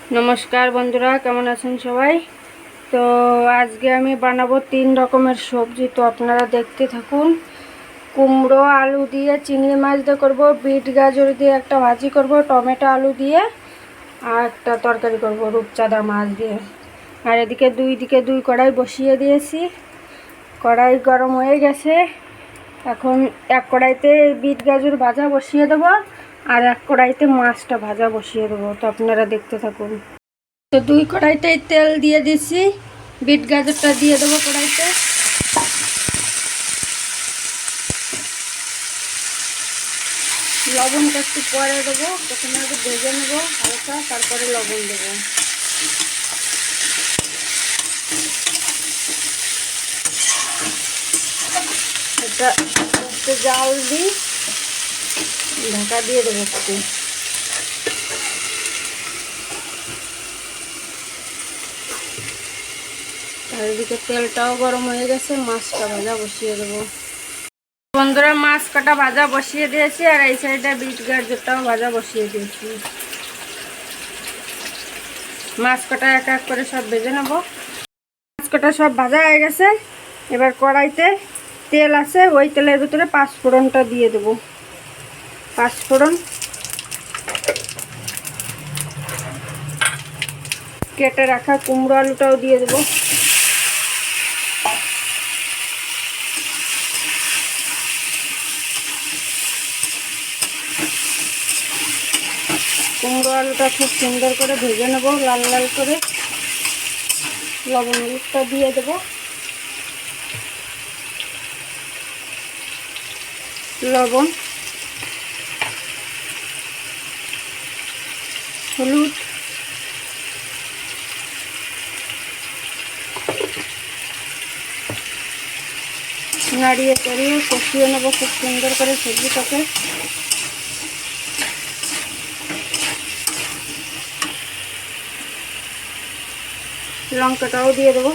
नमस्कार बंधुरा केमन आছেন सबाई। तो आज के आमी बानाबो 3 रकमेर सब्जी। तो आपनारा देखते थाकुन। कुमड़ो आलू दिए चिंगड़ी माछ दिए करब, बीट गाजर दिए एक भाजी करब, टमेटो आलू दिए और एक तरकारी करब रूपचाँदा माछ दिए। और एदिके दुई कड़ाई बसिए दिएछि। कड़ाई गरम हो गेছে। এখন एक कड़ाईते बीट गाजर भाजा बसिए देब और एक कड़ाईते माछटा भाजा बसिए देब। तो आपनारा देखते थाकुन। तो दुई कड़ाईते तेल दिए दिছি, बीट गाजरटा दिए देब कड़ाईते। लवणटा एकटु परे देब, प्रथमे एकटु भेजे नेब हालका, तारपरे लवण देब। এটা একটু জাল দিই, ঢাকা দিয়ে দেবো একটু। আর এদিকে তেলটাও গরম হয়ে গেছে, মাছটা ভাজা বসিয়ে দেবো। বন্ধুরা মাছ কাটা ভাজা বসিয়ে দিয়েছি আর এই সাইডে বিট গাজরটাও ভাজা বসিয়ে দিয়েছি। মাছ কাটা এক এক করে সব ভেজে নেব। মাছ কাটা সব ভাজা হয়ে গেছে। এবার কড়াইতে তেল আছে, ওই তেলের ভিতরে পাঁচফোড়নটা দিয়ে দেব। পাঁচফোড়ন, কেটে রাখা কুমড়ো আলুটাও দিয়ে দেব। কুমড়ো আলুটা খুব সুন্দর করে ভেজে নেব লাল লাল করে। লবণ হলুদটা দিয়ে দেব। লবণ হলুদ নাড়িয়ে চাড়িয়ে কষিয়ে নেব খুব সুন্দর করে সবজিটাকে। লঙ্কাটাও দিয়ে দেবো।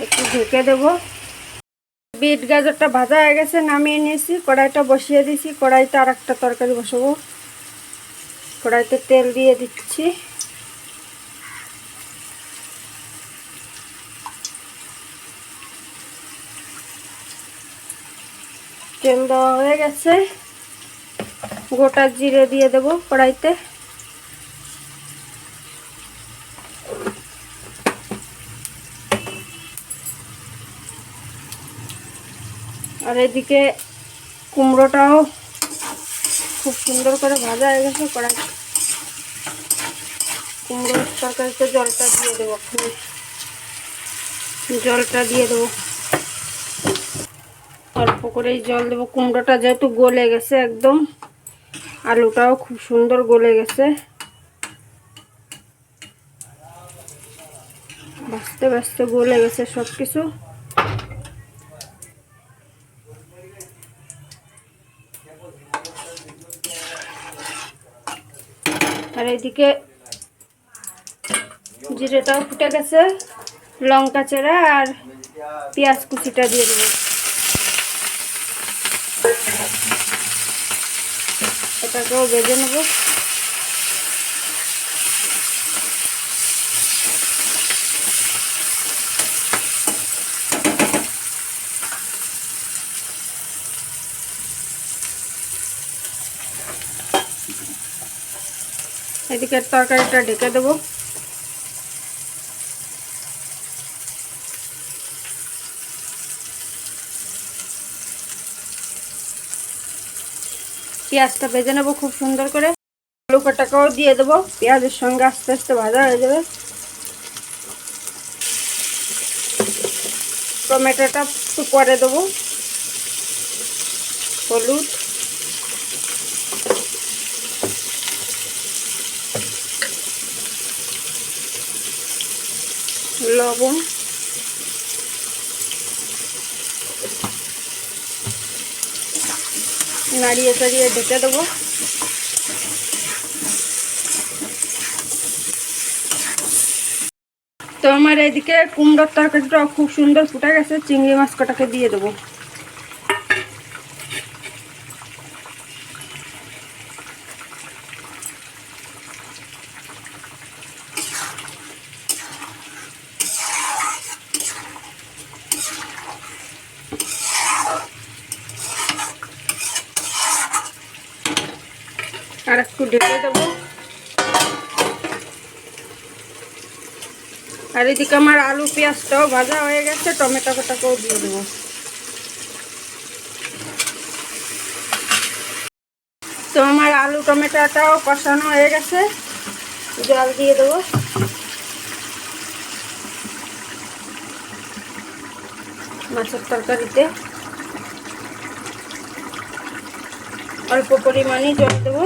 একটু ঢেকে দেব। বিট গাজরটা ভাজা হয়ে গেছে, নামিয়ে নিয়েছি। কড়াইটা বসিয়ে দিয়েছি। কড়াইতে আর একটা তরকারি বসাবো। কড়াইতে তেল দিয়ে দিচ্ছি। তেল দেওয়া হয়ে গেছে। গোটা জিরে দিয়ে দেব কড়াইতে। আর এদিকে কুমড়োটাও খুব সুন্দর করে ভাজা হয়ে গেছে। কড়াই কুমড়োর তরকারিতে জলটা দিয়ে দেবো। জলটা দিয়ে দেবো, অল্প করেই জল দেবো। কুমড়োটা যেহেতু গলে গেছে একদম, আলুটাও খুব সুন্দর গলে গেছে। ভাজতে ভাজতে গলে গেছে সব কিছু। আর এদিকে জিরেটাও ফুটে গেছে। লঙ্কা চেরা আর পেঁয়াজ কুচিটা দিয়ে দেবো। এটাকেও ভেজে নেব। এদিকে তরকারিটা ঢেকে দেবো। পেঁয়াজটা ভেজে নেবো খুব সুন্দর করে। আলু কাটাটাও দিয়ে দেবো। পেঁয়াজের সঙ্গে আস্তে আস্তে ভাজা হয়ে যাবে। টমেটোটা একটু পরে দেবো। হলুদ, লবণ, নাড়িয়ে চাড়িয়ে ঢেকে দেবো। তো আমার এদিকে কুমড়োর তরকারিটা খুব সুন্দর ফুটে গেছে। চিংড়ি মাছ কটাকে দিয়ে দেবো। আর একটু ঢেকে দেবো। আর এদিকে আমার আলু পেঁয়াজটাও ভাজা হয়ে গেছে, টমেটোটাকেও দিয়ে দেবো। তো আমার আলু টমেটোটাও কষানো হয়ে গেছে, জল দিয়ে দেবো। মাছের তরকারিতে অল্প পরিমাণে জল দেবো।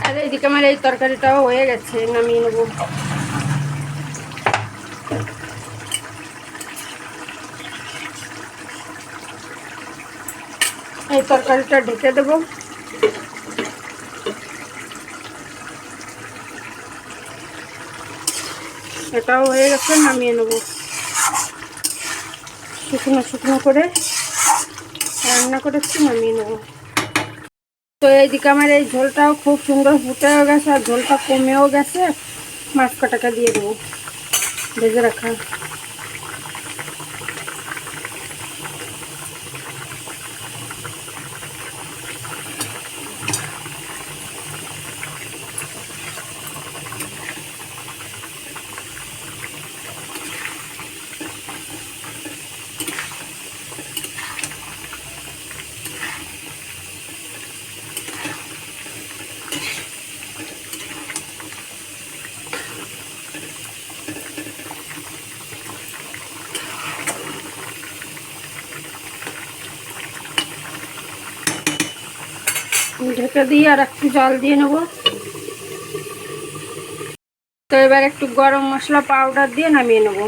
আর এইদিকে আমার এই তরকারিটাও হয়ে গেছে, নামিয়ে নেবো। এই তরকারিটা ঢেকে দেবো। এটাও হয়ে গেছে, নামিয়ে নেবো। শুকনো শুকনো করে রান্না করেছি, নামিয়ে নেবো। তো এইদিকে আমার এই ঝোলটাও খুব সুন্দর ফুটেও গেছে, আর ঝোলটা কমেও গেছে। মাছ কাটাটা দিয়ে দেবো ভেজে রাখা। ঢেকে দিয়ে আর একটু জল দিয়ে নেব। তো এবার একটু গরম মশলা পাউডার দিয়ে নামিয়ে নেব।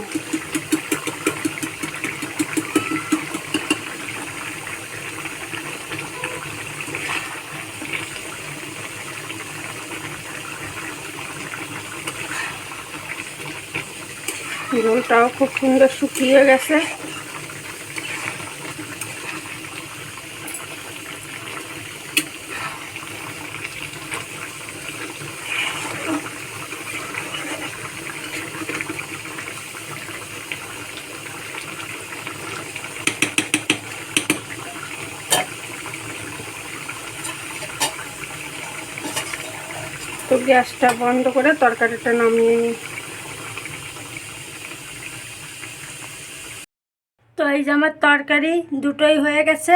ঝোলটাও খুব সুন্দর শুকিয়ে গেছে। তো গ্যাসটা বন্ধ করে তরকারিটা নামিয়ে নিই। তো এই যে আমার তরকারি দুটোই হয়ে গেছে।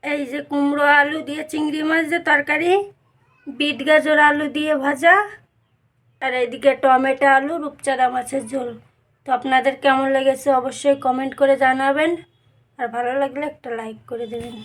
এই যে কুমড়ো আলু দিয়ে চিংড়ি মাছ দিয়ে তরকারি, বিট গাজর আলু দিয়ে ভাজা, আর এইদিকে টমেটো আলু রূপচাঁদা মাছের ঝোল। তো আপনাদের কেমন লেগেছে অবশ্যই কমেন্ট করে জানাবেন, আর ভালো লাগলে একটা লাইক করে দেবেন।